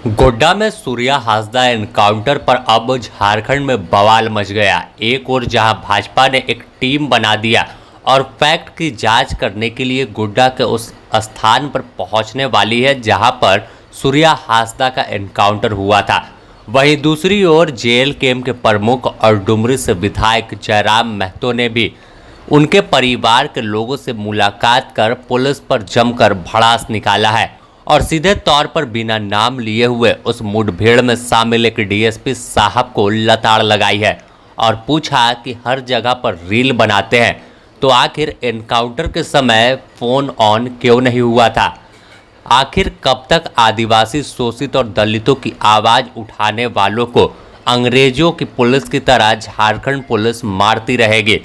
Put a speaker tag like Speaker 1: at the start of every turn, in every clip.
Speaker 1: गोड्डा में सूर्या हासदा एनकाउंटर पर अब झारखंड में बवाल मच गया। एक ओर जहां भाजपा ने एक टीम बना दिया और फैक्ट की जांच करने के लिए गोड्डा के उस स्थान पर पहुंचने वाली है जहां पर सूर्या हासदा का एनकाउंटर हुआ था, वहीं दूसरी ओर जेएलकेएम के प्रमुख और डुमरी से विधायक जयराम महतो ने भी उनके परिवार के लोगों से मुलाकात कर पुलिस पर जमकर भड़ास निकाला है और सीधे तौर पर बिना नाम लिए हुए उस मुठभेड़ में शामिल एक डीएसपी साहब को लताड़ लगाई है और पूछा कि हर जगह पर रील बनाते हैं तो आखिर एनकाउंटर के समय फ़ोन ऑन क्यों नहीं हुआ था। आखिर कब तक आदिवासी शोषित और दलितों की आवाज़ उठाने वालों को अंग्रेजों की पुलिस की तरह झारखंड पुलिस मारती रहेगी।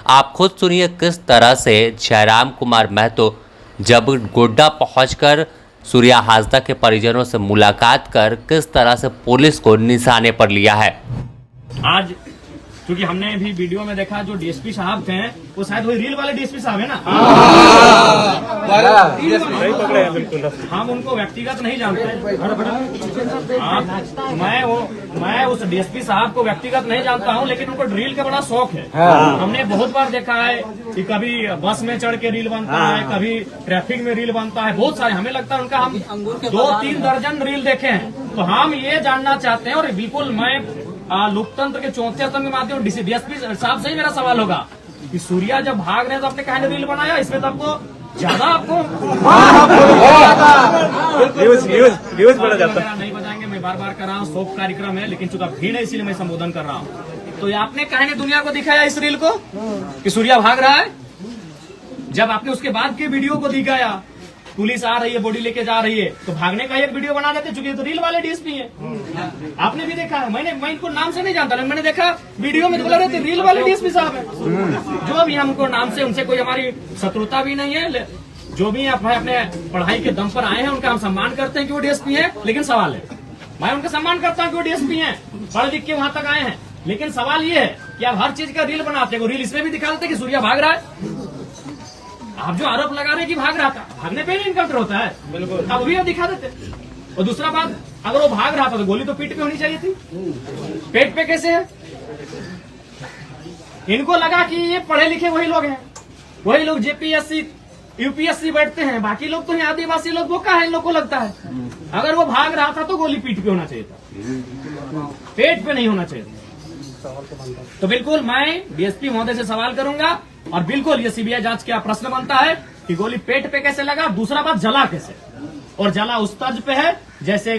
Speaker 1: आप खुद सुनिए किस तरह से जयराम कुमार महतो जब गोड्डा पहुंचकर सूर्या हासदा के परिजनों से मुलाकात कर किस तरह से पुलिस को निशाने पर लिया है।
Speaker 2: आज क्योंकि हमने भी वीडियो में देखा जो डीएसपी साहब थे वो शायद वही रील वाले डीएसपी साहब है ना। हम उनको व्यक्तिगत नहीं जानते। मैं उस डीएसपी साहब को व्यक्तिगत नहीं जानता हूं, लेकिन उनको रील का बड़ा शौक है। हमने बहुत बार देखा है कि कभी बस में चढ़ के रील बनता है, कभी ट्रैफिक में रील बनता है, बहुत सारे। हमें लगता है उनका हम 2-3 दर्जन रील देखे हैं। तो हम ये जानना चाहते हैं और बिल्कुल मैं लोकतंत्र के 34 स्तंभ के माध्यम डीएसपी साहब से ही मेरा सवाल होगा कि सूर्या जब भाग रहे हैं तो आपने कहा रील बनाया, इसमें तो आपको ज्यादा
Speaker 3: न्यूज बड़ा जाता
Speaker 2: नहीं बजाएंगे। मैं बार बार कर रहा हूँ, शोक कार्यक्रम है, लेकिन चूंकि भीड़ है इसीलिए मैं संबोधन कर रहा हूँ। तो आपने कहा दुनिया को दिखाया इस रील को कि सूर्या भाग रहा है। जब आपने उसके बाद के वीडियो को दिखाया, पुलिस आ रही है, बॉडी लेके जा रही है, तो भागने का एक वीडियो बना देते, चूंकि तो रील वाले डीएसपी है। आपने भी देखा है, मैं इनको नाम से नहीं जानता, मैंने देखा वीडियो में बोला रहते रील वाले डीएसपी साहब है। जो भी हमको नाम से उनसे कोई हमारी शत्रुता भी नहीं है। जो भी आप अपने पढ़ाई के दम पर आए हैं उनका हम सम्मान करते हैं कि वो डीएसपी है। लेकिन सवाल है, मैं उनका सम्मान करता हूँ कि वो डीएसपी है, पढ़ लिख के वहां तक आए हैं। लेकिन सवाल ये है कि आप हर चीज का रील बनाते हैं, रील इसमें भी दिखा देते कि सूर्या भाग रहा है। आप जो आरोप लगा रहे हैं कि भाग रहा था, भागने पे ही इनकाउंटर होता है, बिल्कुल अब भी दिखा देते। और दूसरा बात, अगर वो भाग रहा था तो गोली तो पीठ पे होनी चाहिए थी, पेट पे कैसे है? इनको लगा कि ये पढ़े लिखे वही लोग हैं, वही लोग जेपीएससी यूपीएससी बैठते हैं, बाकी लोग तो यहाँ आदिवासी लोग बोका है, इन लोग को लगता है। अगर वो भाग रहा था तो गोली पीठ पे होना चाहिए था, पेट पे नहीं होना चाहिए। तो बिल्कुल मैं डीएसपी महोदय से सवाल करूंगा और बिल्कुल ये सीबीआई जांच का प्रश्न बनता है कि गोली पेट पे कैसे लगा। दूसरा बात, जला कैसे, और जला उस तर्ज पे है जैसे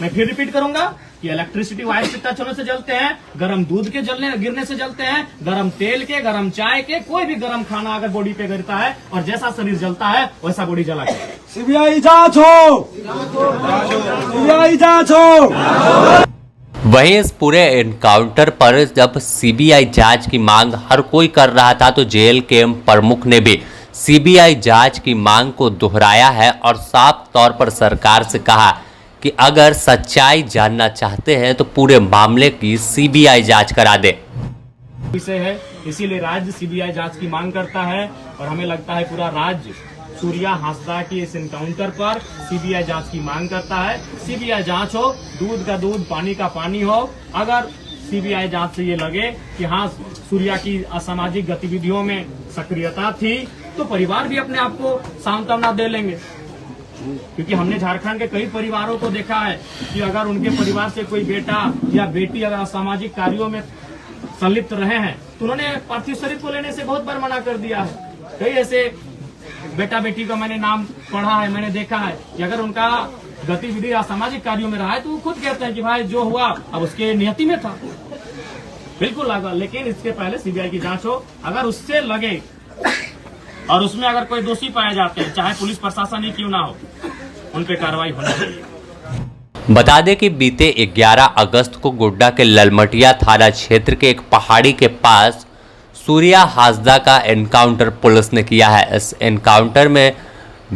Speaker 2: मैं फिर रिपीट करूंगा कि इलेक्ट्रिसिटी वायर से टच होने से जलते हैं, गर्म दूध के गिरने से जलते हैं, गर्म तेल के, गर्म चाय के, कोई भी गर्म खाना अगर बॉडी पे गिरता है और जैसा शरीर जलता है वैसा बॉडी जला के।
Speaker 3: सीबीआई जांच हो, सीबीआई जांच हो।
Speaker 1: वहीं इस पूरे एनकाउंटर पर जब सीबीआई जांच की मांग हर कोई कर रहा था तो जेएलकेएम प्रमुख ने भी सीबीआई जांच की मांग को दोहराया है और साफ तौर पर सरकार से कहा कि अगर सच्चाई जानना चाहते हैं तो पूरे मामले की सीबीआई जांच करा दे।
Speaker 2: विषय है, इसीलिए राज्य सीबीआई जांच की मांग करता है और हमें लगता है पूरा राज्य सूर्या हासदा की इस एनकाउंटर पर सीबीआई जांच की मांग करता है। सीबीआई जांच हो, दूध का दूध पानी का पानी हो। अगर सीबीआई जांच से ये लगे कि हाँ सूर्या की असामाजिक गतिविधियों में सक्रियता थी तो परिवार भी अपने आप को सांत्वना दे लेंगे। क्योंकि हमने झारखंड के कई परिवारों को देखा है कि अगर उनके परिवार से कोई बेटा या बेटी अगर असामाजिक कार्यों में संलिप्त रहे हैं तो उन्होंने पार्थिव शरीर को लेने से बहुत बार मना कर दिया है। कई ऐसे बेटा बेटी का मैंने नाम पढ़ा है, मैंने देखा है कि अगर उनका गतिविधि असामाजिक कार्यों में रहा है तो वो खुद कहते हैं कि भाई जो हुआ अब उसके नियति में था, बिल्कुल लगा। लेकिन इसके पहले सीबीआई की जांच हो, अगर उससे लगे और उसमें अगर कोई दोषी पाए जाते हैं, चाहे पुलिस प्रशासन ही क्यों ना हो, उन पे कार्रवाई होनी चाहिए।
Speaker 1: बता दें कि बीते 11 अगस्त को गोड्डा के ललमटिया थाना क्षेत्र के एक पहाड़ी के पास सूर्या हासदा का एनकाउंटर पुलिस ने किया है। इस एनकाउंटर में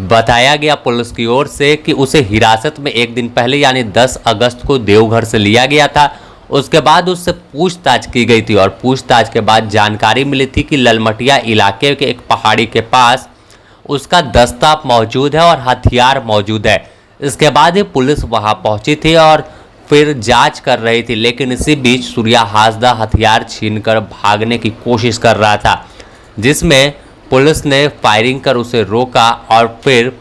Speaker 1: बताया गया पुलिस की ओर से कि उसे हिरासत में एक दिन पहले यानी 10 अगस्त को देवघर से लिया गया था। उसके बाद उससे पूछताछ की गई थी और पूछताछ के बाद जानकारी मिली थी कि ललमटिया इलाके के एक पहाड़ी के पास उसका दस्ता मौजूद है और हथियार मौजूद है। इसके बाद ही पुलिस वहां पहुंची थी और फिर जांच कर रही थी, लेकिन इसी बीच सूर्या हांसदा हथियार छीनकर भागने की कोशिश कर रहा था, जिसमें पुलिस ने फायरिंग कर उसे रोका और फिर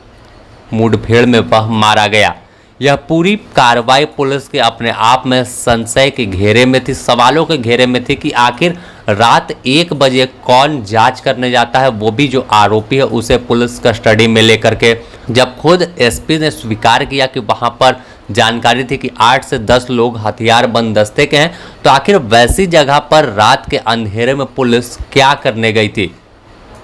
Speaker 1: मुठभेड़ में वह मारा गया। यह पूरी कार्रवाई पुलिस के अपने आप में संशय के घेरे में थी, सवालों के घेरे में थी कि आखिर रात 1 बजे कौन जांच करने जाता है, वो भी जो आरोपी है उसे पुलिस कस्टडी में लेकर के। जब खुद एसपी ने स्वीकार किया कि वहां पर जानकारी थी कि 8 से 10 लोग हथियारबंद दस्ते के हैं, तो आखिर वैसी जगह पर रात के अंधेरे में पुलिस क्या करने गई थी?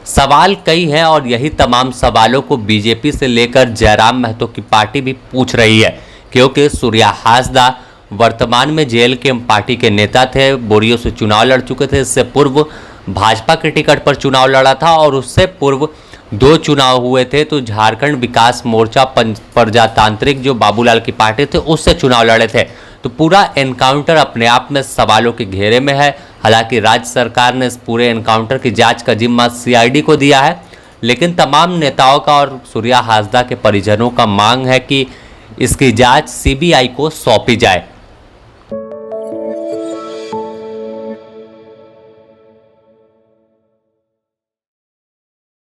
Speaker 1: सवाल कई हैं और यही तमाम सवालों को बीजेपी से लेकर जयराम महतो की पार्टी भी पूछ रही है, क्योंकि सूर्या हांसदा वर्तमान में जेएलकेएम पार्टी के नेता थे, बोरियो से चुनाव लड़ चुके थे। इससे पूर्व भाजपा के टिकट पर चुनाव लड़ा था और उससे पूर्व 2 चुनाव हुए थे तो झारखंड विकास मोर्चा प्रजातांत्रिक जो बाबूलाल की पार्टी थे उससे चुनाव लड़े थे। तो पूरा एनकाउंटर अपने आप में सवालों के घेरे में है। हालांकि राज्य सरकार ने इस पूरे एनकाउंटर की जांच का जिम्मा सीआईडी को दिया है, लेकिन तमाम नेताओं का और सूर्या हांसदा के परिजनों का मांग है कि इसकी जांच सीबीआई को सौंपी जाए।